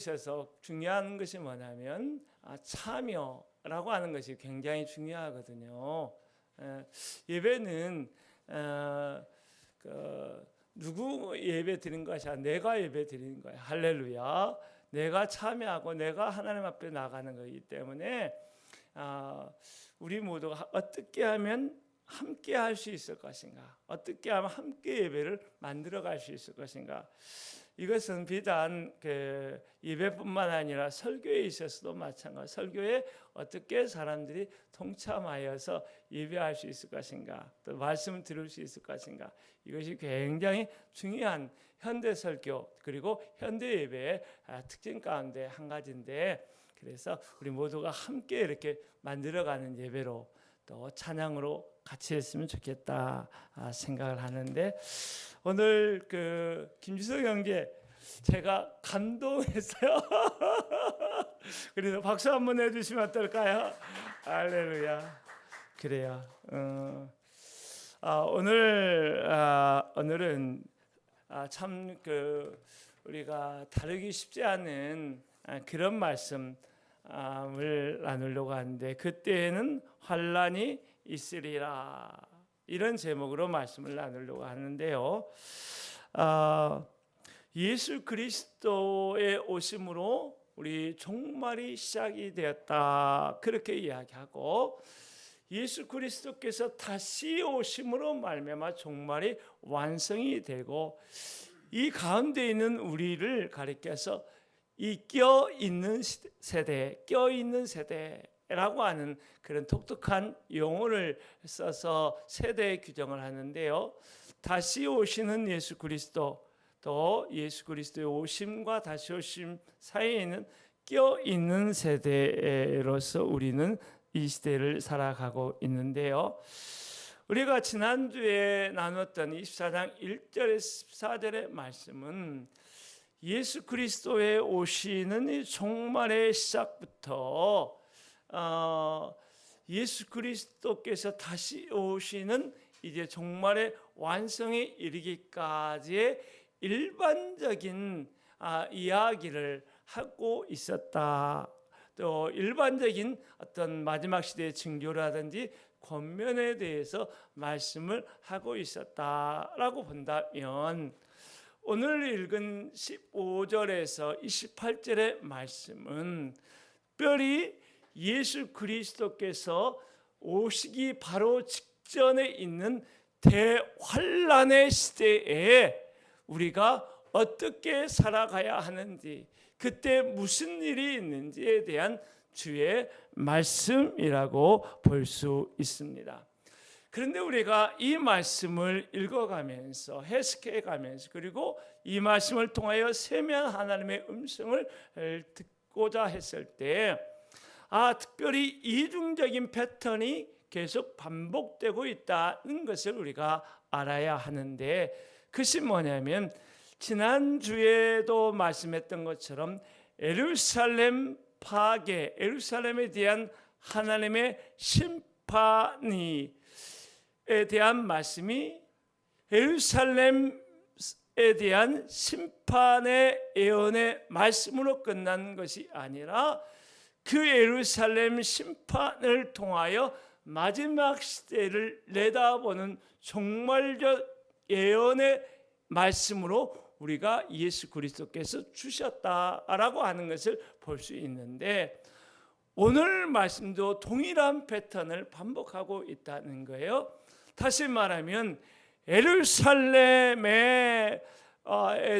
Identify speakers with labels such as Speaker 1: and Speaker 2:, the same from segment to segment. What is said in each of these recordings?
Speaker 1: 있어서 중요한 것이 뭐냐면 참여라고 하는 것이 굉장히 중요하거든요. 예배는 누구 예배 드리는 것이 아니라 내가 예배 드리는 거예요. 할렐루야. 내가 참여하고 내가 하나님 앞에 나가는 거기 때문에 우리 모두가 어떻게 하면 함께 할 수 있을 것인가, 어떻게 하면 함께 예배를 만들어 갈 수 있을 것인가. 이것은 비단 예배뿐만 아니라 설교에 있어서도 마찬가지. 설교에 어떻게 사람들이 동참하여서 예배할 수 있을 것인가, 또 말씀을 들을 수 있을 것인가. 이것이 굉장히 중요한 현대 설교 그리고 현대 예배의 특징 가운데 한 가지인데, 그래서 우리 모두가 함께 이렇게 만들어가는 예배로 또 찬양으로 같이 했으면 좋겠다 생각을 하는데, 오늘 김주석 형제 제가 감동했어요. 그래서 박수 한번 해주시면 어떨까요? 할렐루야. 그래요. 오늘은 참 우리가 다루기 쉽지 않은 그런 말씀을 나누려고 하는데, 그때에는 환난이 있으리라, 이런 제목으로 말씀을 나누려고 하는데요. 예수 그리스도의 오심으로 우리 종말이 시작이 되었다, 그렇게 이야기하고, 예수 그리스도께서 다시 오심으로 말미암아 종말이 완성이 되고, 이 가운데 있는 우리를 가리켜서 이 껴있는 세대라고 하는 그런 독특한 용어를 써서 세대 규정을 하는데요. 다시 오시는 예수 그리스도, 또 예수 그리스도의 오심과 다시 오심 사이에 있는 껴있는 세대로서 우리는 이 시대를 살아가고 있는데요. 우리가 지난주에 나눴던 24장 1절에서 14절의 말씀은 예수 그리스도의 오시는 이 종말의 시작부터 예수 그리스도께서 다시 오시는 이제 종말의 완성에 이르기까지의 일반적인 이야기를 하고 있었다. 또 일반적인 어떤 마지막 시대의 징조라든지 권면에 대해서 말씀을 하고 있었다라고 본다면, 오늘 읽은 15절에서 28절의 말씀은 특별히 예수 그리스도께서 오시기 바로 직전에 있는 대환란의 시대에 우리가 어떻게 살아가야 하는지, 그때 무슨 일이 있는지에 대한 주의 말씀이라고 볼 수 있습니다. 그런데 우리가 이 말씀을 읽어가면서 해석해가면서, 그리고 이 말씀을 통하여 세미한 하나님의 음성을 듣고자 했을 때 특별히 이중적인 패턴이 계속 반복되고 있다는 것을 우리가 알아야 하는데, 그것이 뭐냐면 지난주에도 말씀했던 것처럼 예루살렘 파괴, 예루살렘에 대한 하나님의 심판에 대한 말씀이 예루살렘에 대한 심판의 예언의 말씀으로 끝난 것이 아니라, 그 예루살렘 심판을 통하여 마지막 시대를 내다보는 종말적 예언의 말씀으로 우리가 예수 그리스도께서 주셨다라고 하는 것을 볼 수 있는데, 오늘 말씀도 동일한 패턴을 반복하고 있다는 거예요. 다시 말하면 예루살렘에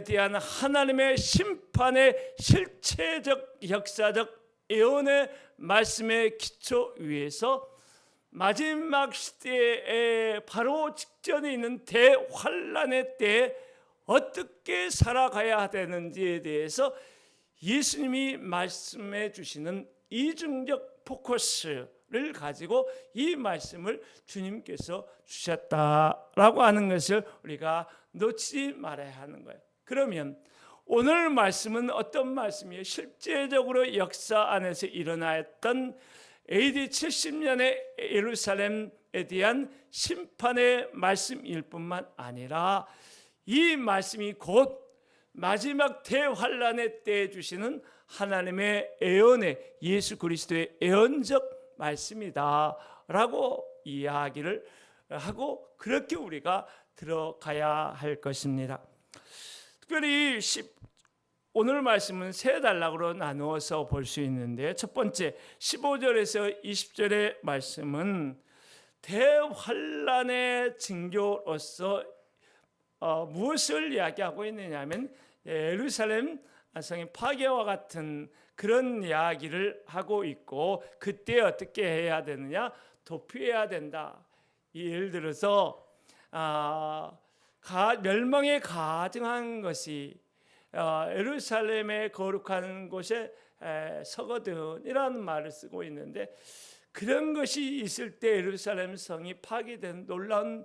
Speaker 1: 대한 하나님의 심판의 실체적 역사적 예언의 말씀의 기초 위에서 마지막 시대에 바로 직전에 있는 대환란의 때에 어떻게 살아가야 되는지에 대해서 예수님이 말씀해 주시는 이중적 포커스를 가지고 이 말씀을 주님께서 주셨다라고 하는 것을 우리가 놓치지 말아야 하는 거예요. 그러면 오늘 말씀은 어떤 말씀이에요? 실제적으로 역사 안에서 일어났던 AD 70년의 예루살렘에 대한 심판의 말씀일 뿐만 아니라, 이 말씀이 곧 마지막 대환란의 때에 주시는 하나님의 예언의 예수 그리스도의 예언적 말씀이다 라고 이야기를 하고 그렇게 우리가 들어가야 할 것입니다. 특별히 오늘 말씀은 세 단락으로 나누어서 볼 수 있는데, 첫 번째 15절에서 20절의 말씀은 대환란의 징조로서 무엇을 이야기하고 있느냐면 예루살렘 성의 파괴와 같은 그런 이야기를 하고 있고, 그때 어떻게 해야 되느냐, 도피해야 된다. 예를 들어서 멸망에 가증한 것이 예루살렘의 거룩한 곳에 서거든이라는 말을 쓰고 있는데, 그런 것이 있을 때 예루살렘 성이 파괴된 놀라운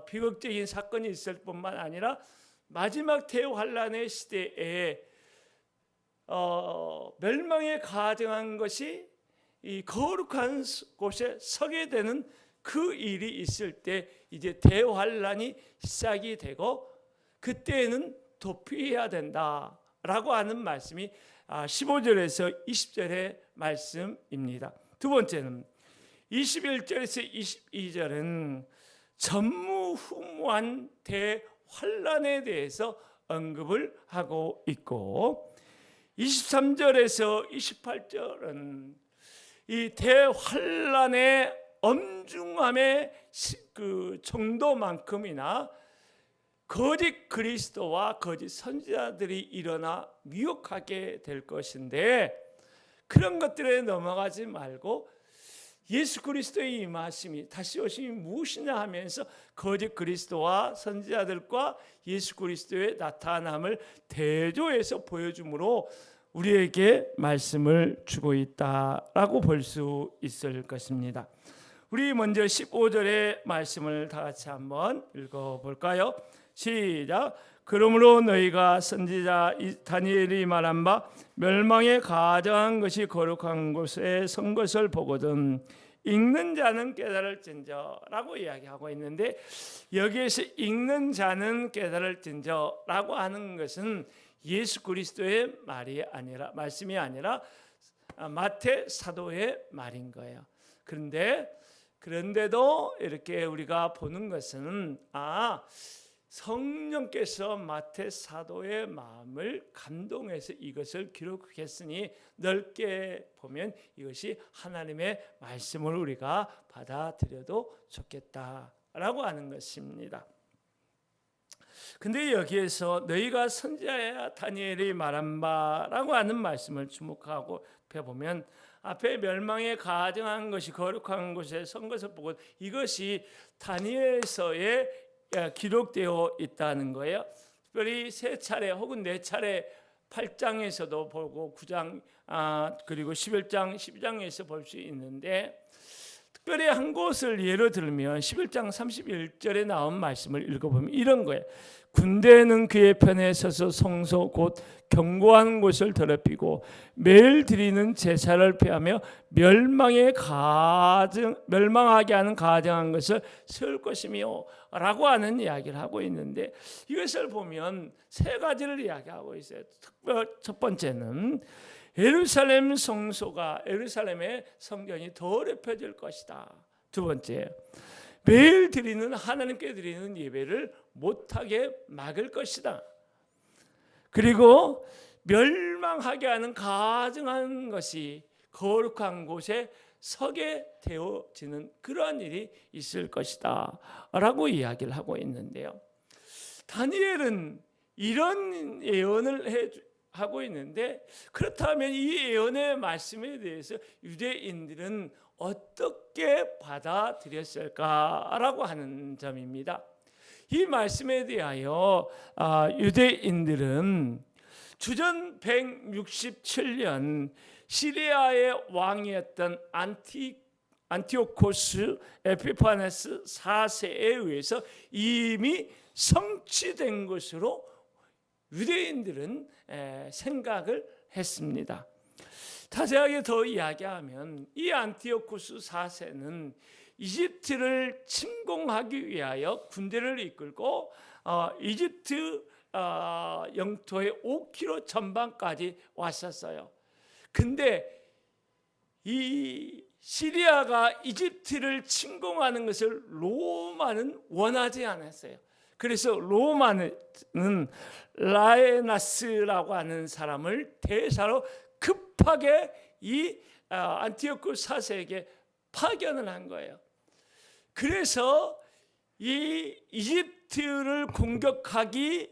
Speaker 1: 비극적인 사건이 있을 뿐만 아니라 마지막 대환란의 시대에 멸망에 가증한 것이 이 거룩한 곳에 서게 되는 그 일이 있을 때 이제 대환란이 시작이 되고, 그때에는 도피해야 된다라고 하는 말씀이 15절에서 20절의 말씀입니다. 두 번째는 21절에서 22절은 전무후무한 대환란에 대해서 언급을 하고 있고, 23절에서 28절은 이 대환란의 엄중함의 그 정도만큼이나 거짓 그리스도와 거짓 선지자들이 일어나 미혹하게 될 것인데, 그런 것들에 넘어가지 말고 예수 그리스도의 임하심이 다시 오심이 무엇이냐 하면서 거짓 그리스도와 선지자들과 예수 그리스도의 나타남을 대조해서 보여줌으로 우리에게 말씀을 주고 있다라고 볼 수 있을 것입니다. 우리 먼저 15절의 말씀을 다 같이 한번 읽어볼까요? 시작. 그러므로 너희가 선지자 다니엘이 말한 바 멸망에 가증한 것이 거룩한 곳에 선 것을 보거든 읽는 자는 깨달을진저라고 이야기하고 있는데, 여기에서 읽는 자는 깨달을진저라고 하는 것은 예수 그리스도의 말씀이 아니라 마태 사도의 말인 거예요. 그런데도 이렇게 우리가 보는 것은 성령께서 마태 사도의 마음을 감동해서 이것을 기록했으니 넓게 보면 이것이 하나님의 말씀을 우리가 받아들여도 좋겠다라고 하는 것입니다. 근데 여기에서 너희가 선지자 다니엘이 말한 바라고 하는 말씀을 주목하고 펴보면, 앞에 멸망에 가증한 것이 거룩한 곳에 선 것을 보고 이것이 다니엘서에 기록되어 있다는 거예요. 특별히 세 차례 혹은 네 차례 8장에서도 보고 9장 그리고 11장 12장에서 볼 수 있는데, 특별히 한 곳을 예로 들면 11장 31절에 나온 말씀을 읽어보면 이런 거예요. 군대는 그의 편에 서서 성소 곧 견고한 곳을 더럽히고 매일 드리는 제사를 폐하며 멸망하게 하는 가증한 것을 세울 것이며 라고 하는 이야기를 하고 있는데, 이것을 보면 세 가지를 이야기하고 있어요. 첫 번째는 예루살렘 성소가, 예루살렘의 성전이 더럽혀질 것이다. 두 번째, 매일 드리는 하나님께 드리는 예배를 못하게 막을 것이다. 그리고 멸망하게 하는 가증한 것이 거룩한 곳에 서게 되어지는 그러한 일이 있을 것이다 라고 이야기를 하고 있는데요, 다니엘은 이런 예언을 하고 있는데, 그렇다면 이 예언의 말씀에 대해서 유대인들은 어떻게 받아들였을까라고 하는 점입니다. 이 말씀에 대하여 유대인들은 주전 167년 시리아의 왕이었던 안티오코스 에피파네스 4세에 의해서 이미 성취된 것으로 유대인들은 생각을 했습니다. 자세하게 더 이야기하면 이 안티오코스 4세는 이집트를 침공하기 위하여 군대를 이끌고 이집트 영토의 5km 전방까지 왔었어요. 근데 이 시리아가 이집트를 침공하는 것을 로마는 원하지 않았어요. 그래서 로마는 라에나스라고 하는 사람을 대사로 급하게 이 안티오쿠스 4세에게 파견을 한 거예요. 그래서 이 이집트를 공격하기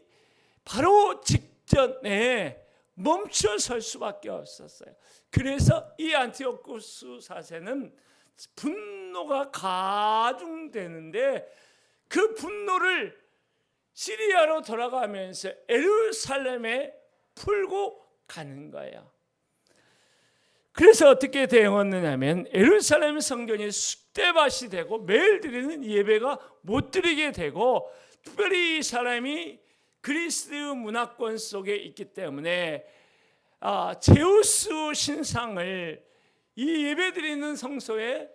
Speaker 1: 바로 직전에 멈춰설 수밖에 없었어요. 그래서 이 안티오쿠스 4세는 분노가 가중되는데 그 분노를 시리아로 돌아가면서 예루살렘에 풀고 가는 거예요. 그래서 어떻게 되었느냐면 예루살렘 성전이 쑥대밭이 되고 매일 드리는 예배가 못 드리게 되고, 특별히 이 사람이 그리스 문화권 속에 있기 때문에 제우스 신상을 이 예배드리는 성소에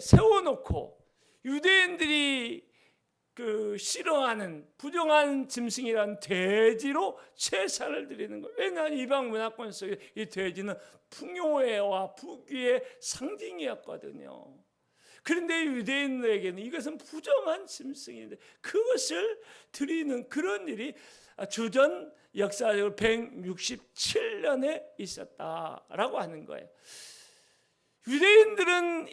Speaker 1: 세워놓고 유대인들이 그 싫어하는 부정한 짐승이란 돼지로 제사를 드리는 거예요. 왜냐하면 이방 문화권 속에 이 돼지는 풍요와 부귀의 상징이었거든요. 그런데 유대인들에게는 이것은 부정한 짐승인데 그것을 드리는 그런 일이 주전 역사적으로 167년에 있었다라고 하는 거예요. 유대인들은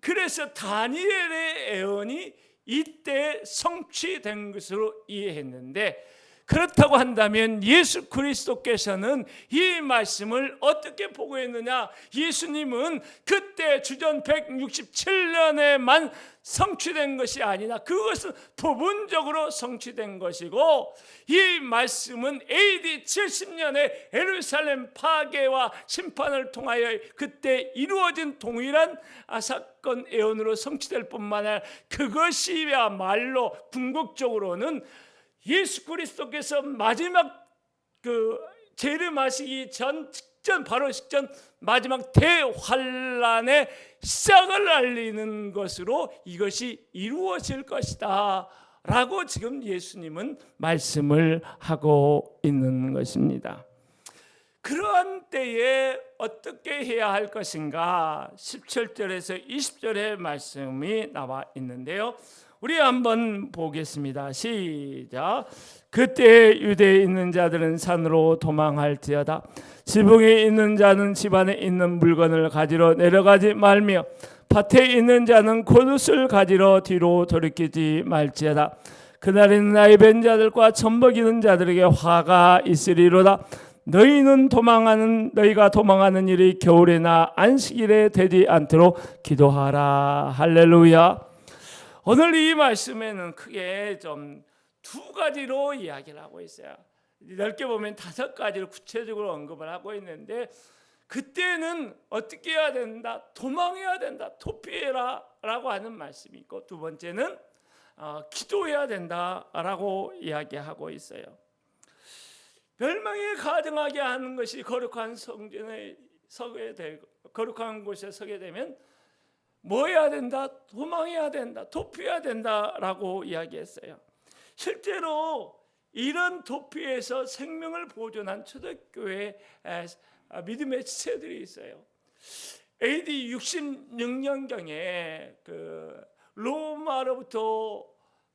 Speaker 1: 그래서 다니엘의 예언이 이때 성취된 것으로 이해했는데, 그렇다고 한다면 예수 그리스도께서는 이 말씀을 어떻게 보고했느냐? 예수님은 그때 주전 167년에만 성취된 것이 아니라 그것은 부분적으로 성취된 것이고, 이 말씀은 AD 70년에 예루살렘 파괴와 심판을 통하여 그때 이루어진 동일한 사건 예언으로 성취될 뿐만 아니라 그것이야말로 궁극적으로는 예수 그리스도께서 마지막 그 재림하시기 직전 바로 직전 마지막 대환란의 시작을 알리는 것으로 이것이 이루어질 것이다 라고 지금 예수님은 말씀을 하고 있는 것입니다. 그러한 때에 어떻게 해야 할 것인가? 17절에서 20절의 말씀이 나와 있는데요, 우리 한번 보겠습니다. 시작. 그때 유대에 있는 자들은 산으로 도망할지어다. 지붕에 있는 자는 집 안에 있는 물건을 가지러 내려가지 말며 밭에 있는 자는 겉옷을 가지러 뒤로 돌이키지 말지어다. 그날에는 나이 벤 자들과 젖먹이는 자들에게 화가 있으리로다. 너희가 도망하는 일이 겨울이나 안식일에 되지 않도록 기도하라. 할렐루야. 오늘 이 말씀에는 크게 좀 두 가지로 이야기를 하고 있어요. 넓게 보면 5가지를 구체적으로 언급을 하고 있는데, 그때는 어떻게 해야 된다? 도망해야 된다. 도피해라 라고 하는 말씀이 있고, 두 번째는 기도해야 된다라고 이야기하고 있어요. 멸망에 가증하게 하는 것이 거룩한 성전에 서게 되고, 거룩한 곳에 서게 되면 뭐 해야 된다? 도망해야 된다. 도피해야 된다라고 이야기했어요. 실제로 이런 도피에서 생명을 보존한 초대교회 믿음의 지체들이 있어요. AD 66년경에 그 로마로부터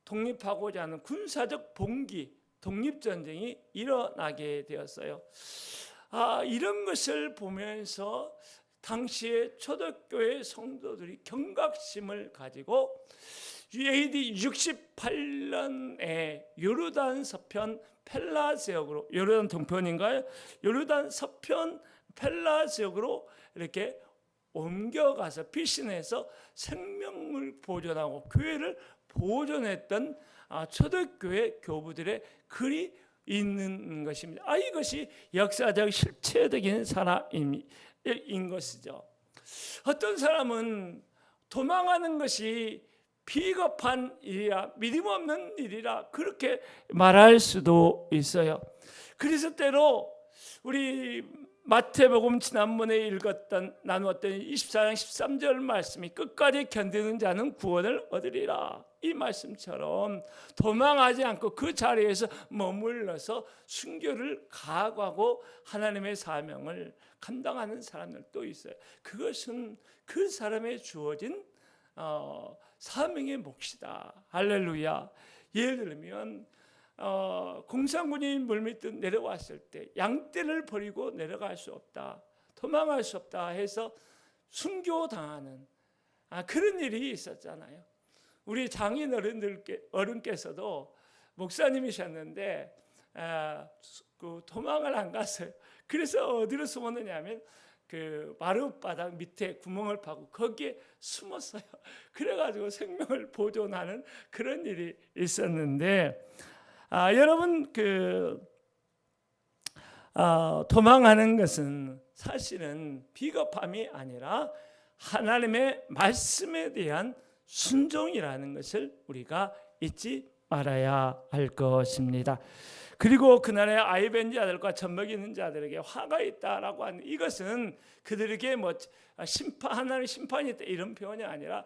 Speaker 1: 독립하고자 하는 군사적 봉기, 독립전쟁이 일어나게 되었어요. 이런 것을 보면서 당시에 초대교회 성도들이 경각심을 가지고 AD 68년에 요르단 서편 펠라 지역으로, 요르단 동편인가요? 요르단 서편 펠라 지역으로 이렇게 옮겨가서 피신해서 생명을 보존하고 교회를 보존했던 초대교회 교부들의 글이 있는 것입니다. 이것이 역사적 실체적인 사람인 것이죠. 어떤 사람은 도망하는 것이 비겁한 일이라, 믿음 없는 일이라 그렇게 말할 수도 있어요. 그래서 때로 우리 마태복음 지난번에 나누었던 24장 13절 말씀이 끝까지 견디는 자는 구원을 얻으리라. 이 말씀처럼 도망하지 않고 그 자리에서 머물러서 순교를 각오하고 하나님의 사명을 감당하는 사람들도 있어요. 그것은 그 사람의 주어진 사명의 몫이다. 할렐루야. 예를 들면 공산군이 물밑으로 내려왔을 때 양떼를 버리고 내려갈 수 없다, 도망할 수 없다 해서 순교당하는 그런 일이 있었잖아요. 우리 장인 어른께서도 목사님이셨는데 그 도망을 안 갔어요. 그래서 어디로 숨었느냐 하면 그 마룻바닥 밑에 구멍을 파고 거기에 숨었어요. 그래가지고 생명을 보존하는 그런 일이 있었는데 여러분 도망하는 것은 사실은 비겁함이 아니라 하나님의 말씀에 대한 순종이라는 것을 우리가 잊지 말아야 할 것입니다. 그리고 그날의 아이벤 자들과 젖먹이는 자들에게 화가 있다라고 하는 이것은 그들에게 하나님의 심판이 있다 이런 표현이 아니라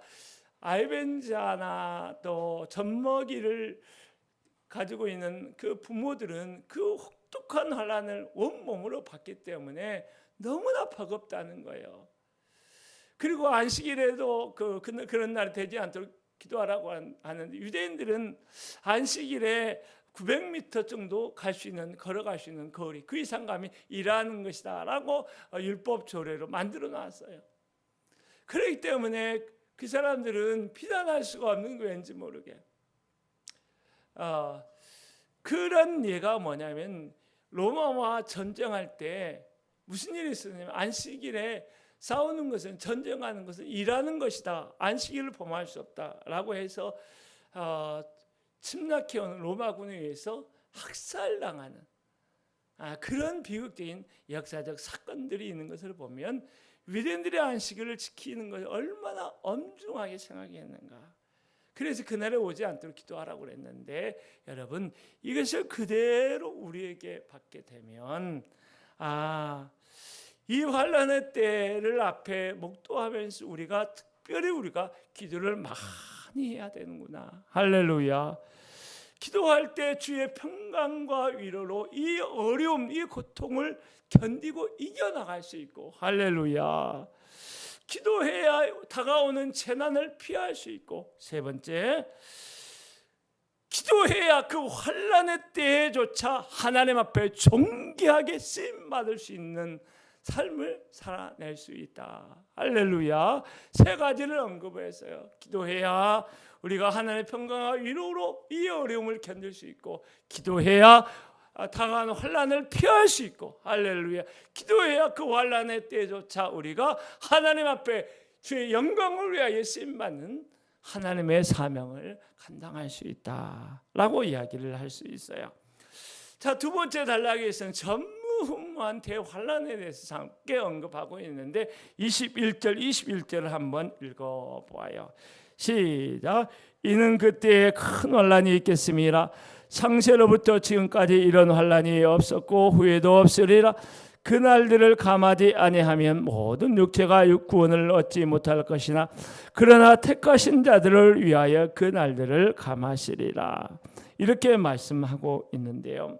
Speaker 1: 아이벤 자나 또 젖먹이를 가지고 있는 그 부모들은 그 혹독한 환난을 온몸으로 받기 때문에 너무나 버겁다는 거예요. 그리고 안식일에도 그런 날이 되지 않도록 기도하라고 하는데 유대인들은 안식일에 900m 정도 걸어갈 수 있는 거리, 그 이상 가면 일하는 것이다라고 율법 조례로 만들어 놨어요. 그렇기 때문에 그 사람들은 비난할 수가 없는 거 왠지 모르게. 그런 예가 뭐냐면 로마와 전쟁할 때 무슨 일이 있었냐면 안식일에 싸우는 것은, 전쟁하는 것은 일하는 것이다, 안식일을 범할 수 없다라고 해서 침략해온 로마군에 의해서 학살당하는 그런 비극적인 역사적 사건들이 있는 것을 보면 유대인들의 안식일을 지키는 것을 얼마나 엄중하게 생각했는가. 그래서 그날에 오지 않도록 기도하라고 그랬는데 여러분, 이것을 그대로 우리에게 받게 되면 이 환난의 때를 앞에 목도하면서 특별히 우리가 기도를 많이 해야 되는구나. 할렐루야. 기도할 때 주의 평강과 위로로 이 어려움, 이 고통을 견디고 이겨나갈 수 있고, 할렐루야. 기도해야 다가오는 재난을 피할 수 있고, 세 번째, 기도해야 그 환난의 때조차 하나님 앞에 존귀하게 쓰임받을 수 있는 삶을 살아낼 수 있다. 할렐루야. 세 가지를 언급했어요. 기도해야 우리가 하나님의 평강과 위로로 이 어려움을 견딜 수 있고, 기도해야 다가오는 환난을 피할 수 있고, 할렐루야. 기도해야 그 환난의 때조차 우리가 하나님 앞에 주의 영광을 위하여 쓰임받는 하나님의 사명을 감당할 수 있다라고 이야기를 할 수 있어요. 자, 두 번째 단락에서는 전무후무한 대환난에 대해서 함께 언급하고 있는데 21절을 한번 읽어보아요. 시작. 이는 그때에 큰 환난이 있겠음이라. 창세로부터 지금까지 이런 환난이 없었고 후에도 없으리라. 그 날들을 감하지 아니하면 모든 육체가 구원을 얻지 못할 것이나 그러나 택하신 자들을 위하여 그 날들을 감하시리라. 이렇게 말씀하고 있는데요.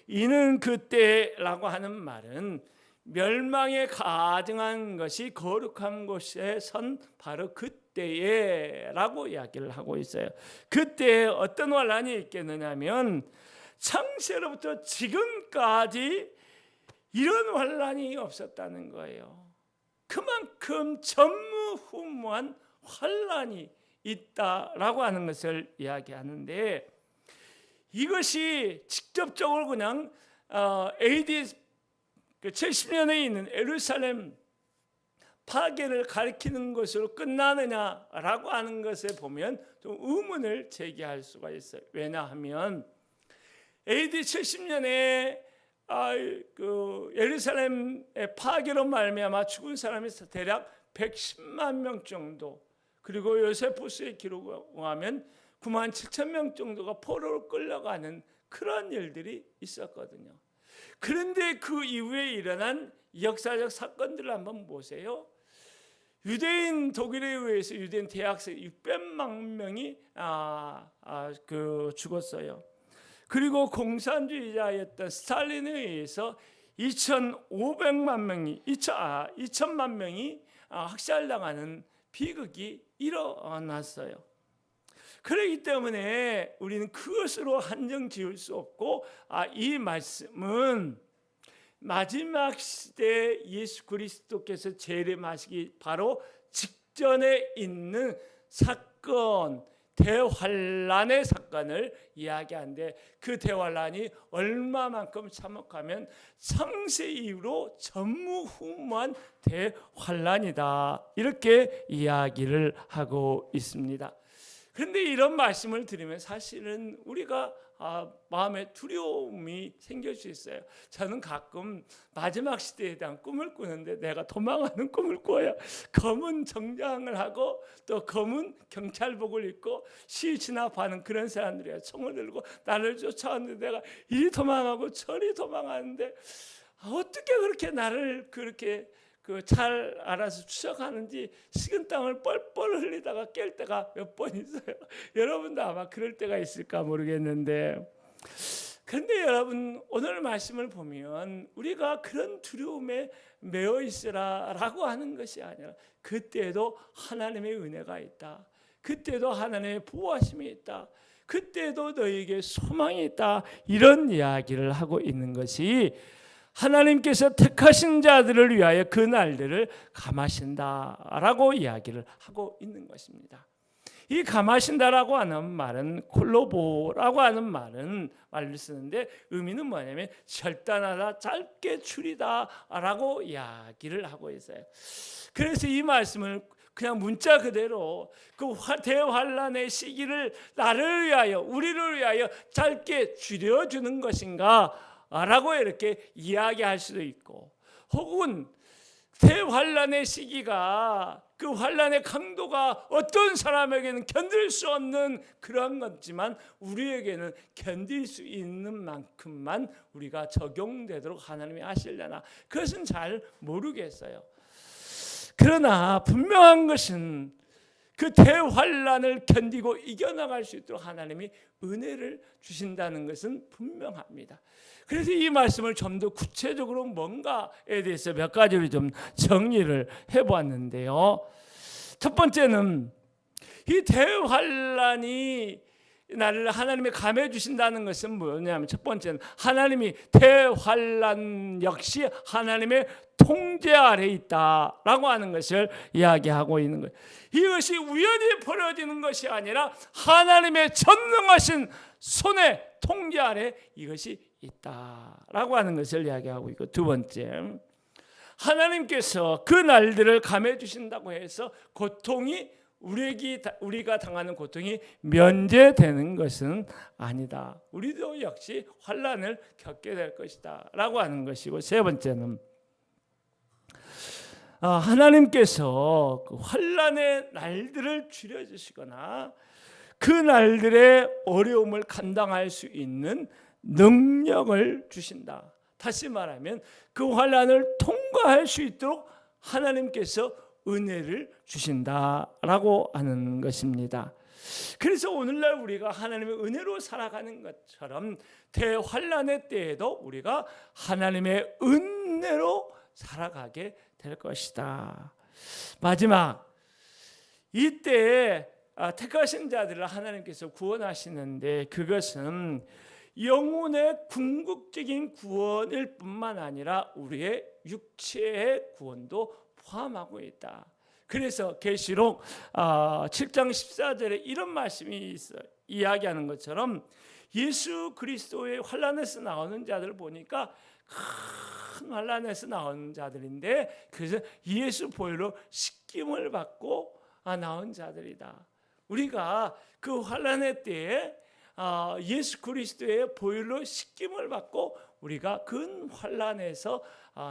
Speaker 1: 이는 그때라고 하는 말은 멸망에 가증한 것이 거룩한 곳에 선 바로 그때에라고 이야기를 하고 있어요. 그때에 어떤 환난이 있겠느냐면 창세로부터 지금까지 이런 환난이 없었다는 거예요. 그만큼 전무후무한 환난이 있다라고 하는 것을 이야기하는데, 이것이 직접적으로 그냥 AD 70년에 있는 예루살렘 파괴를 가리키는 것으로 끝나느냐라고 하는 것에 보면 좀 의문을 제기할 수가 있어요. 왜냐하면 AD 70년에 그 예루살렘의 파괴로 말미암아 죽은 사람이 대략 110만 명 정도, 그리고 요세푸스의 기록에 의하면 9만 7천 명 정도가 포로로 끌려가는 그런 일들이 있었거든요. 그런데 그 이후에 일어난 역사적 사건들을 한번 보세요. 유대인 독일에 의해서 유대인 대학생 600만 명이 죽었어요. 그리고 공산주의자였던 스탈린에 의해서 2,500만 명이 2천만 명이 학살당하는 비극이 일어났어요. 그렇기 때문에 우리는 그것으로 한정 지을 수 없고 이 말씀은 마지막 시대에 예수 그리스도께서 재림하시기 바로 직전에 있는 사건, 대환란의 사건을 이야기하는데 그 대환란이 얼마만큼 참혹하면 창세 이후로 전무후무한 대환란이다, 이렇게 이야기를 하고 있습니다. 그런데 이런 말씀을 들으면 사실은 우리가 마음에 두려움이 생길 수 있어요. 저는 가끔 마지막 시대에 대한 꿈을 꾸는데 내가 도망하는 꿈을 꿔요. 검은 정장을 하고 또 검은 경찰복을 입고 시위 진압하는 그런 사람들이야. 총을 들고 나를 쫓아왔는데 내가 이리 도망하고 저리 도망하는데 어떻게 그렇게 나를 그렇게 잘 알아서 추적하는지 식은땀을 뻘뻘 흘리다가 깰 때가 몇 번 있어요. 여러분도 아마 그럴 때가 있을까 모르겠는데, 그런데 여러분 오늘 말씀을 보면 우리가 그런 두려움에 매여 있으라라고 하는 것이 아니라 그때도 하나님의 은혜가 있다, 그때도 하나님의 보호하심이 있다, 그때도 너에게 소망이 있다, 이런 이야기를 하고 있는 것이 하나님께서 택하신 자들을 위하여 그 날들을 감하신다라고 이야기를 하고 있는 것입니다. 이 감하신다라고 하는 말은 콜로보라고 하는 말을 쓰는데 의미는 뭐냐면 절단하다, 짧게 줄이다라고 이야기를 하고 있어요. 그래서 이 말씀을 그냥 문자 그대로 그 대환란의 시기를 나를 위하여, 우리를 위하여 짧게 줄여주는 것인가 라고 이렇게 이야기할 수도 있고, 혹은 대환란의 시기가 그 환란의 강도가 어떤 사람에게는 견딜 수 없는 그런 것지만 우리에게는 견딜 수 있는 만큼만 우리가 적용되도록 하나님이 하시려나, 그것은 잘 모르겠어요. 그러나 분명한 것은 그 대환란을 견디고 이겨나갈 수 있도록 하나님이 은혜를 주신다는 것은 분명합니다. 그래서 이 말씀을 좀 더 구체적으로 뭔가에 대해서 몇 가지로 좀 정리를 해보았는데요. 첫 번째는 이 대환란이 나를 하나님이 감해 주신다는 것은 뭐냐면, 첫 번째는 하나님이 대환란 역시 하나님의 통제 아래 있다라고 하는 것을 이야기하고 있는 거예요. 이것이 우연히 벌어지는 것이 아니라 하나님의 전능하신 손의 통제 아래 이것이 있다라고 하는 것을 이야기하고 있고, 두 번째, 하나님께서 그 날들을 감해 주신다고 해서 고통이 우리가 당하는 고통이 면제되는 것은 아니다. 우리도 역시 환난을 겪게 될 것이다 라고 하는 것이고, 세 번째는 하나님께서 그 환난의 날들을 줄여주시거나 그 날들의 어려움을 감당할 수 있는 능력을 주신다. 다시 말하면 그 환난을 통과할 수 있도록 하나님께서 은혜를 주신다라고 하는 것입니다. 그래서 오늘날 우리가 하나님의 은혜로 살아가는 것처럼 대환난의 때에도 우리가 하나님의 은혜로 살아가게 될 것이다. 마지막, 이때에 택하신 자들을 하나님께서 구원하시는데 그것은 영혼의 궁극적인 구원일 뿐만 아니라 우리의 육체의 구원도 포함하고 있다. 그래서 계시록 7장 14절에 이런 말씀이 있어요. 이야기하는 것처럼 예수 그리스도의 환난에서 나오는 자들을 보니까 큰 환난에서 나오는 자들인데, 그래서 예수 보혈로 씻김을 받고 나온 자들이다. 우리가 그 환난의 때에 예수 그리스도의 보혈로 씻김을 받고 우리가 그 환난에서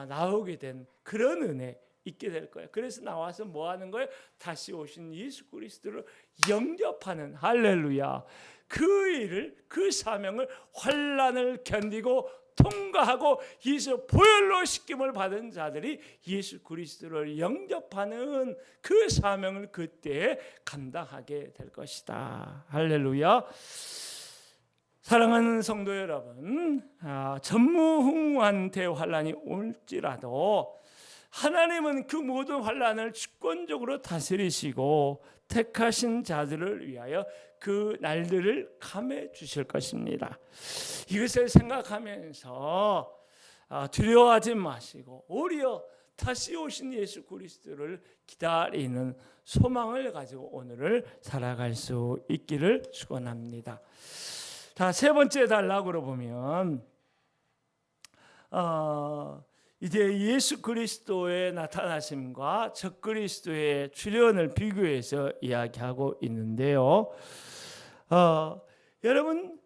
Speaker 1: 나오게 된 그런 은혜 있게 될 거예요. 그래서 나와서 뭐 하는 거예요? 다시 오신 예수 그리스도를 영접하는, 할렐루야, 그 일을, 그 사명을, 환난을 견디고 통과하고 예수 보혈로 씻김을 받은 자들이 예수 그리스도를 영접하는 그 사명을 그때 감당하게 될 것이다. 할렐루야. 사랑하는 성도 여러분, 전무후무한 대환란이 올지라도 하나님은 그 모든 환란을 주권적으로 다스리시고 택하신 자들을 위하여 그 날들을 감해 주실 것입니다. 이것을 생각하면서 두려워하지 마시고 오히려 다시 오신 예수 그리스도를 기다리는 소망을 가지고 오늘을 살아갈 수 있기를 축원합니다. 세 번째 단락으로 보면 이제 예수 그리스도의 나타나심과 적그리스도의 출현을 비교해서 이야기하고 있는데요. 여러분,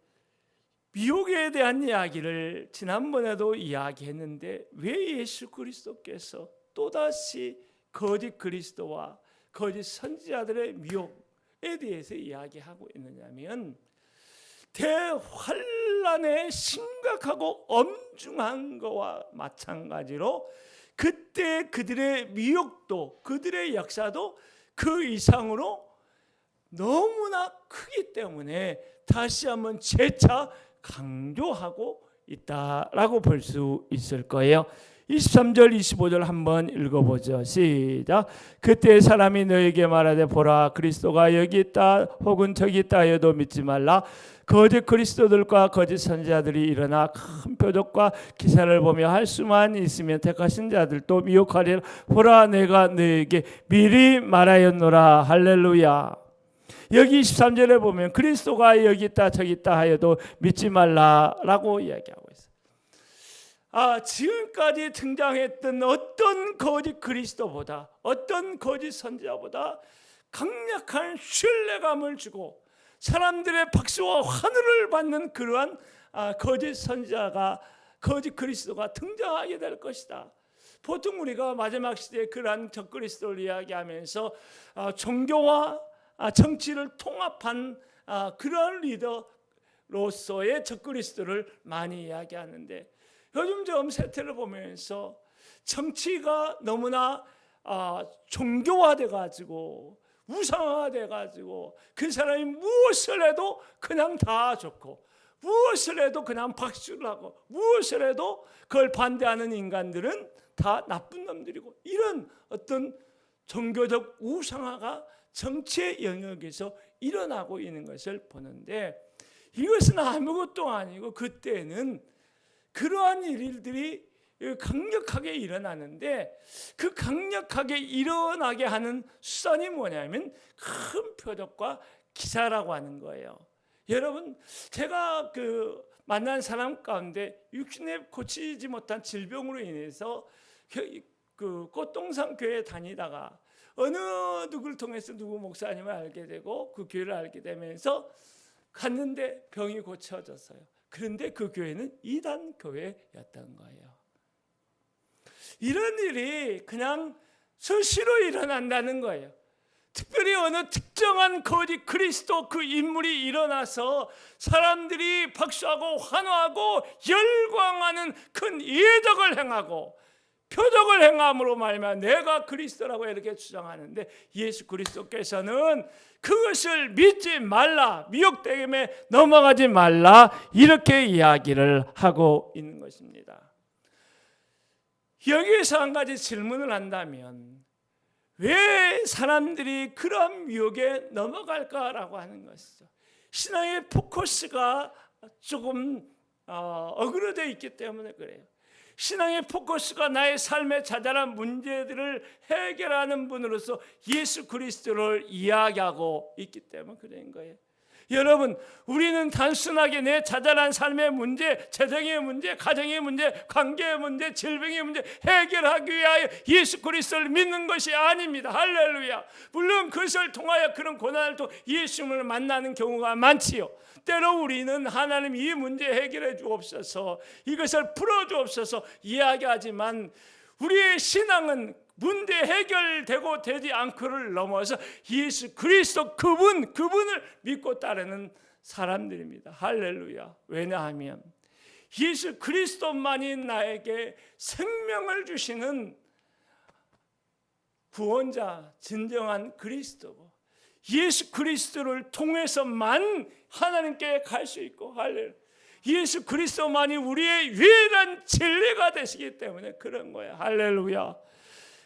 Speaker 1: 미혹에 대한 이야기를 지난번에도 이야기했는데 왜 예수 그리스도께서 또다시 거짓 그리스도와 거짓 선지자들의 미혹에 대해서 이야기하고 있느냐면 대환란의 심각하고 엄중한 것과 마찬가지로 그때 그들의 미혹도 그들의 역사도 그 이상으로 너무나 크기 때문에 다시 한번 재차 강조하고 있다라고 볼 수 있을 거예요. 23절 25절 한번 읽어보죠. 시작. 그때 사람이 너에게 말하되 보라 그리스도가 여기 있다 혹은 저기 있다 하여도 믿지 말라. 거짓 그리스도들과 거짓 선지자들이 일어나 큰 표적과 기사를 보며 할 수만 있으면 택하신 자들도 미혹하리라. 보라 내가 너에게 미리 말하였노라. 할렐루야. 여기 23절에 보면 그리스도가 여기 있다 저기 있다 하여도 믿지 말라라고 이야기하고 있어요. 지금까지 등장했던 어떤 거짓 그리스도보다 어떤 거짓 선지자보다 강력한 신뢰감을 주고 사람들의 박수와 환호를 받는 그러한 거짓 선지자가 거짓 그리스도가 등장하게 될 것이다. 보통 우리가 마지막 시대에 그러한 적그리스도를 이야기하면서 종교와 정치를 통합한 그런 리더로서의 적그리스도를 많이 이야기하는데 요즘 좀 세태를 보면서 정치가 너무나 종교화돼 가지고 우상화돼 가지고 그 사람이 무엇을 해도 그냥 다 좋고 무엇을 해도 그냥 박수를 하고 무엇을 해도 그걸 반대하는 인간들은 다 나쁜 놈들이고 이런 어떤 종교적 우상화가 정치의 영역에서 일어나고 있는 것을 보는데 이것은 아무것도 아니고 그때는 그러한 일들이 강력하게 일어나는데 그 강력하게 일어나게 하는 수단이 뭐냐면 큰 표적과 기사라고 하는 거예요. 여러분, 제가 만난 사람 가운데 육신에 고치지 못한 질병으로 인해서 그 꽃동산 교회에 다니다가 어느 누구를 통해서 누구 목사님을 알게 되고 그 교회를 알게 되면서 갔는데 병이 고쳐졌어요. 그런데 그 교회는 이단 교회였던 거예요. 이런 일이 그냥 수시로 일어난다는 거예요. 특별히 어느 특정한 거짓 그리스도 그 인물이 일어나서 사람들이 박수하고 환호하고 열광하는 큰 이적을 행하고 표적을 행함으로 말미암아 내가 그리스도라고 이렇게 주장하는데 예수 그리스도께서는 그것을 믿지 말라, 미혹됨에 넘어가지 말라 이렇게 이야기를 하고 있는 것입니다. 여기에서 한 가지 질문을 한다면 왜 사람들이 그런 미혹에 넘어갈까라고 하는 것이죠. 신앙의 포커스가 조금 어그러져 있기 때문에 그래요. 신앙의 포커스가 나의 삶의 자잘한 문제들을 해결하는 분으로서 예수 그리스도를 이야기하고 있기 때문에 그런 거예요. 여러분, 우리는 단순하게 내 자잘한 삶의 문제, 재정의 문제, 가정의 문제, 관계의 문제, 질병의 문제 해결하기 위하여 예수 그리스도를 믿는 것이 아닙니다. 할렐루야. 물론 그것을 통하여 그런 고난을 통해 예수님을 만나는 경우가 많지요. 때로 우리는 하나님 이 문제 해결해 주옵소서, 이것을 풀어 주옵소서 이야기하지만 우리의 신앙은 문제 해결되고 되지 않고를 넘어서 예수 그리스도 그분을 믿고 따르는 사람들입니다. 할렐루야. 왜냐하면 예수 그리스도만이 나에게 생명을 주시는 구원자, 진정한 그리스도고, 예수 그리스도를 통해서만 하나님께 갈 수 있고, 할렐루야. 예수 그리스도만이 우리의 유일한 진리가 되시기 때문에 그런 거예요. 할렐루야.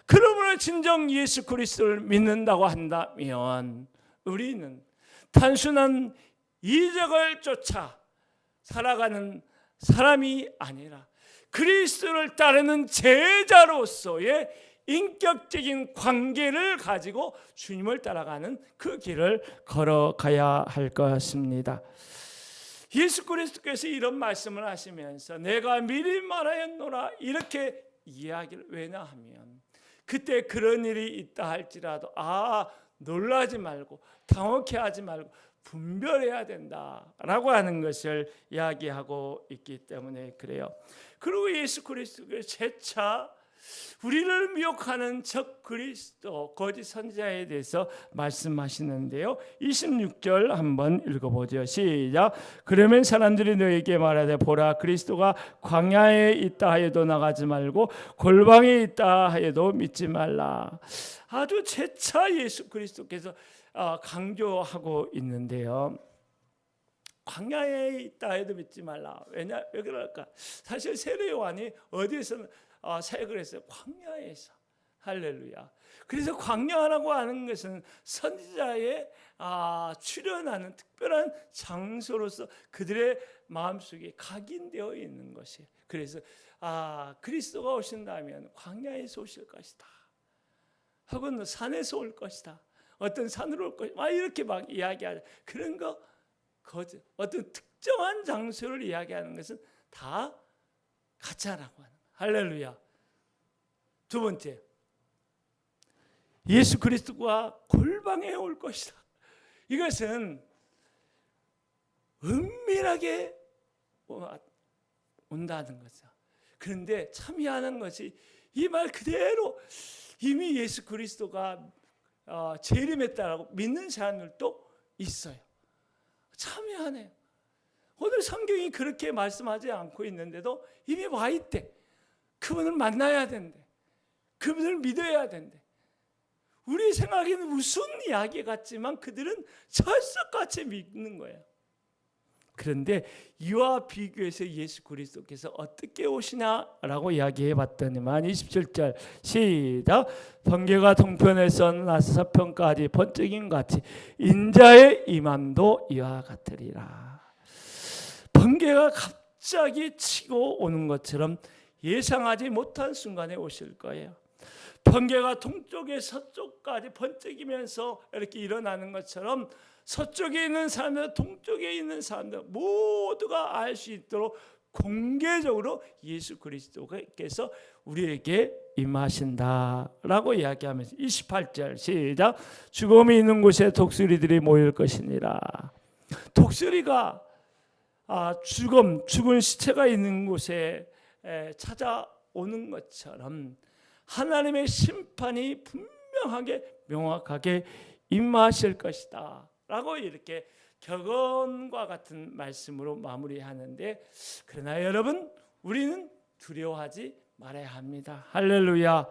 Speaker 1: 그러므로 진정 예수 그리스도를 믿는다고 한다면 우리는 단순한 이적을 쫓아 살아가는 사람이 아니라 그리스도를 따르는 제자로서의 인격적인 관계를 가지고 주님을 따라가는 그 길을 걸어가야 할 것입니다. 예수 그리스도께서 이런 말씀을 하시면서 내가 미리 말하였노라 이렇게 이야기를, 왜냐하면 그때 그런 일이 있다 할지라도 놀라지 말고 당혹해하지 말고 분별해야 된다라고 하는 것을 이야기하고 있기 때문에 그래요. 그리고 예수 그리스도가 재차 우리를 미혹하는 적 그리스도, 거짓 선지자에 대해서 말씀하시는데요. 26절 한번 읽어보죠. 시작. 그러면 사람들이 너에게 말하되 보라, 그리스도가 광야에 있다 하여도 나가지 말고 골방에 있다 하여도 믿지 말라. 아주 재차 예수 그리스도께서 강조하고 있는데요. 광야에 있다 해도 믿지 말라. 왜 그럴까? 사실 세례 요한이 어디에서 사역을 했어요? 광야에서. 할렐루야. 그래서 광야라고 하는 것은 선지자의 출현하는 특별한 장소로서 그들의 마음속에 각인되어 있는 것이에요. 그래서 그리스도가 오신다면 광야에서 오실 것이다, 혹은 산에서 올 것이다, 어떤 산으로 올 것이다, 이렇게 막 이야기하죠. 그런 거 거짓, 어떤 특정한 장소를 이야기하는 것은 다 가짜라고 하는 거예요. 할렐루야. 두 번째, 예수 그리스도가 골방에 올 것이다. 이것은 은밀하게 온다는 거죠. 그런데 참 희한한 것이 이 말 그대로 이미 예수 그리스도가 재림했다라고 믿는 사람들도 있어요. 참 희한해요. 오늘 성경이 그렇게 말씀하지 않고 있는데도 이미 와 있대. 그분을 만나야 된대. 그분을 믿어야 된대. 우리 생각에는 무슨 이야기 같지만 그들은 철석같이 믿는 거예요. 그런데 이와 비교해서 예수 그리스도께서 어떻게 오시냐라고 이야기해 봤더니만 27절 시작. 번개가 동편에서 나서 서편까지 번쩍임 같이 인자의 임함도 이와 같으리라. 번개가 갑자기 치고 오는 것처럼 예상하지 못한 순간에 오실 거예요. 번개가 동쪽에 서쪽까지 번쩍이면서 이렇게 일어나는 것처럼 서쪽에 있는 사람들, 동쪽에 있는 사람들 모두가 알 수 있도록 공개적으로 예수 그리스도께서 우리에게 임하신다라고 이야기하면서 28절 시작. 죽음이 있는 곳에 독수리들이 모일 것이니라. 독수리가 죽은 시체가 있는 곳에 찾아오는 것처럼 하나님의 심판이 분명하게 명확하게 임하실 것이다 라고 이렇게 격언과 같은 말씀으로 마무리하는데, 그러나 여러분, 우리는 두려워하지 말아야 합니다. 할렐루야.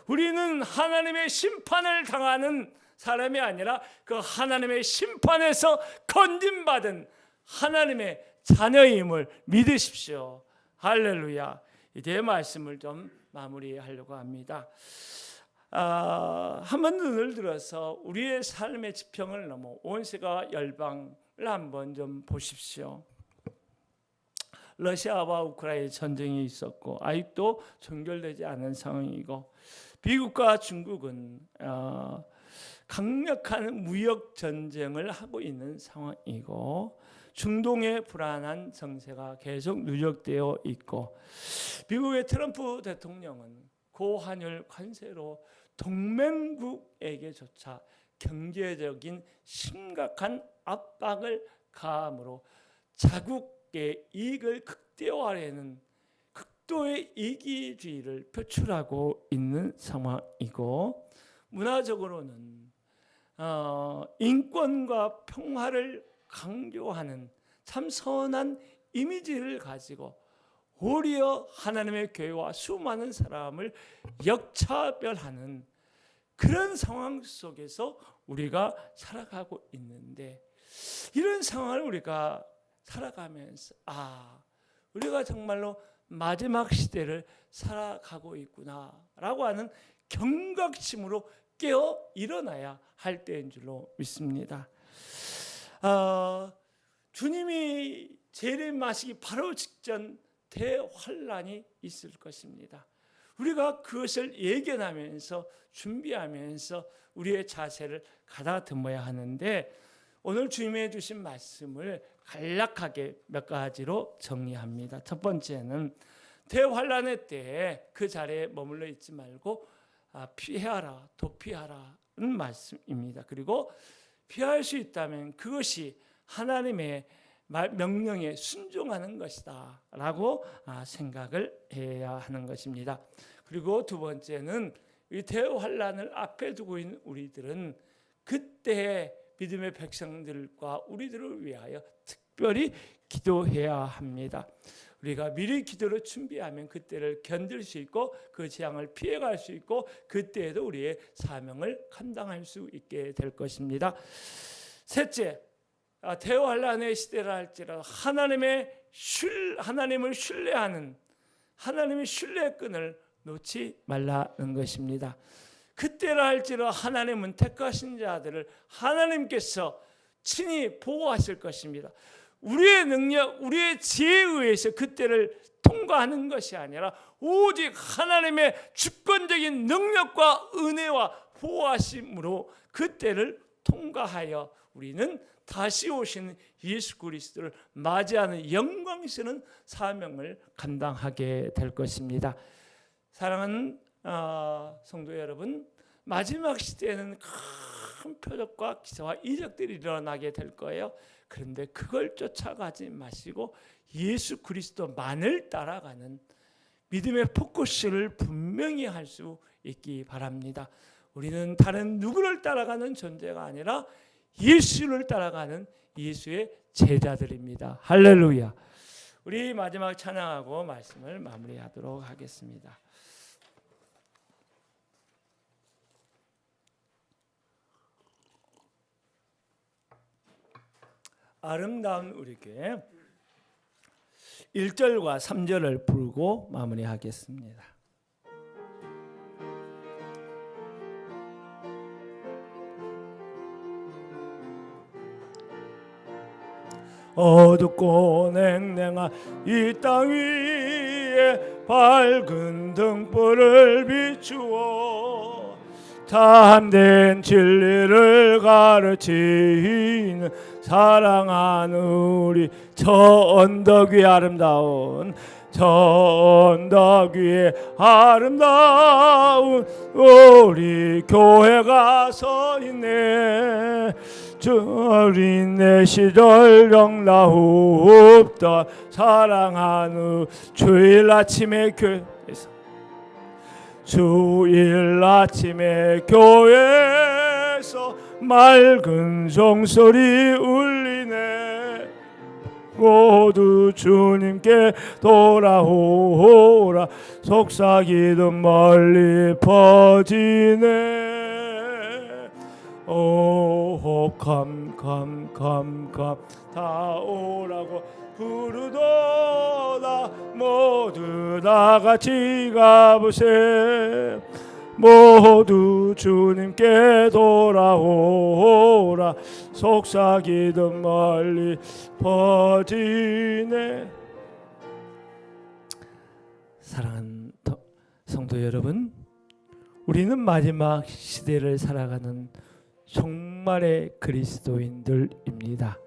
Speaker 1: 우리는 하나님의 심판을 당하는 사람이 아니라 그 하나님의 심판에서 건진받은 하나님의 자녀임을 믿으십시오. 할렐루야. 이제 말씀을 좀 마무리하려고 합니다. 한번 눈을 들어서 우리의 삶의 지평을 넘어 온 세계 열방을 한번 좀 보십시오. 러시아와 우크라이나 전쟁이 있었고 아직도 종결되지 않은 상황이고, 미국과 중국은 강력한 무역 전쟁을 하고 있는 상황이고, 중동의 불안한 정세가 계속 누적되어 있고, 미국의 트럼프 대통령은 고환율 관세로 동맹국에게조차 경제적인 심각한 압박을 가함으로 자국의 이익을 극대화하려는 극도의 이기주의를 표출하고 있는 상황이고, 문화적으로는 인권과 평화를 강조하는 참 선한 이미지를 가지고 오히려 하나님의 교회와 수많은 사람을 역차별하는 그런 상황 속에서 우리가 살아가고 있는데, 이런 상황을 우리가 살아가면서 우리가 정말로 마지막 시대를 살아가고 있구나라고 하는 경각심으로 깨어 일어나야 할 때인 줄로 믿습니다. 주님이 재림하시기 바로 직전 대환란이 있을 것입니다. 우리가 그것을 예견하면서 준비하면서 우리의 자세를 가다듬어야 하는데, 오늘 주님이 주신 말씀을 간략하게 몇 가지로 정리합니다. 첫 번째는 대환란의 때에 그 자리에 머물러 있지 말고 피하라, 도피하라는 말씀입니다. 그리고 피할 수 있다면 그것이 하나님의 명령에 순종하는 것이다 라고 생각을 해야 하는 것입니다. 그리고 두 번째는 이 대환란을 앞에 두고 있는 우리들은 그때 믿음의 백성들과 우리들을 위하여 특별히 기도해야 합니다. 우리가 미리 기도를 준비하면 그때를 견딜 수 있고 그 재앙을 피해갈 수 있고 그때에도 우리의 사명을 감당할 수 있게 될 것입니다. 셋째, 대환란의 시대라 할지라도 하나님을 신뢰하는 하나님의 신뢰의 끈을 놓지 말라는 것입니다. 그때라 할지라도 하나님은 택하신 자들을 하나님께서 친히 보호하실 것입니다. 우리의 능력, 우리의 지혜에 의해서 그때를 통과하는 것이 아니라 오직 하나님의 주권적인 능력과 은혜와 보호하심으로 그때를 통과하여 우리는 다시 오시는 예수 그리스도를 맞이하는 영광스러운 사명을 감당하게 될 것입니다. 사랑하는 성도 여러분, 마지막 시대에는 큰 표적과 기사와 이적들이 일어나게 될 거예요. 그런데 그걸 쫓아가지 마시고 예수 그리스도만을 따라가는 믿음의 포커스를 분명히 할 수 있기 바랍니다. 우리는 다른 누구를 따라가는 존재가 아니라 예수를 따라가는 예수의 제자들입니다. 할렐루야. 우리 마지막 찬양하고 말씀을 마무리하도록 하겠습니다. 아름다운 우리 교회 1절과 3절을 부르고 마무리하겠습니다. 어둡고 냉랭한 이 땅 위에 밝은 등불을 비추어 참된 진리를 가르치는 사랑하는 우리 저 언덕 위 아름다운 저 언덕 위에 아름다운 우리 교회가 서 있네. 주린 시절 영라후없던 사랑하는 주일 아침에 교회에서 주일 아침에 교회에서 맑은 종소리 울리네. 모두 주님께 돌아오라. 속삭이듯 멀리 퍼지네. 오 캄캄캄캄 다 오라고 부르도다. 모두 다 같이 가보세. 모두 주님께 돌아오라. 속삭이듯 멀리 퍼지네. 사랑하는 성도 여러분, 우리는 마지막 시대를 살아가는 정말의 그리스도인들입니다.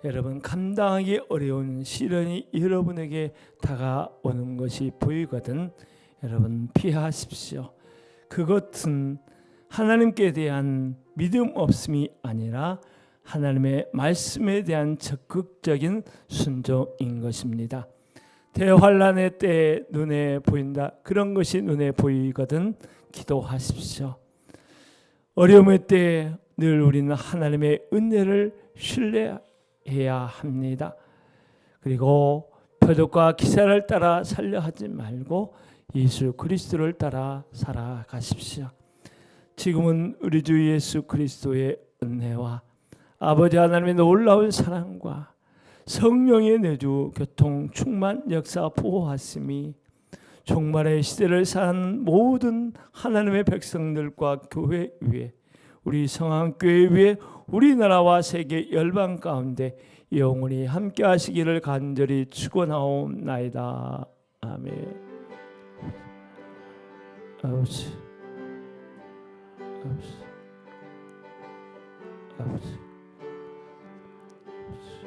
Speaker 1: 여러분, 감당하기 어려운 시련이 여러분에게 다가오는 것이 보이거든 여러분 피하십시오. 그것은 하나님께 대한 믿음 없음이 아니라 하나님의 말씀에 대한 적극적인 순종인 것입니다. 대환란의 때에 눈에 보인다. 그런 것이 눈에 보이거든 기도하십시오. 어려움의 때에 늘 우리는 하나님의 은혜를 신뢰해야 합니다. 그리고 표적과 기사를 따라 살려 하지 말고 예수 그리스도를 따라 살아가십시오. 지금은 우리 주 예수 그리스도의 은혜와 아버지 하나님의 놀라운 사랑과 성령의 내주 교통 충만 역사 보호하심이 종말의 시대를 사는 모든 하나님의 백성들과 교회 위에, 우리 성안교회 위에, 우리나라와 세계 열방 가운데 영원히 함께 하시기를 간절히 축원하옵나이다. 아멘. 아버지, 아버지, 아버지, 아버지.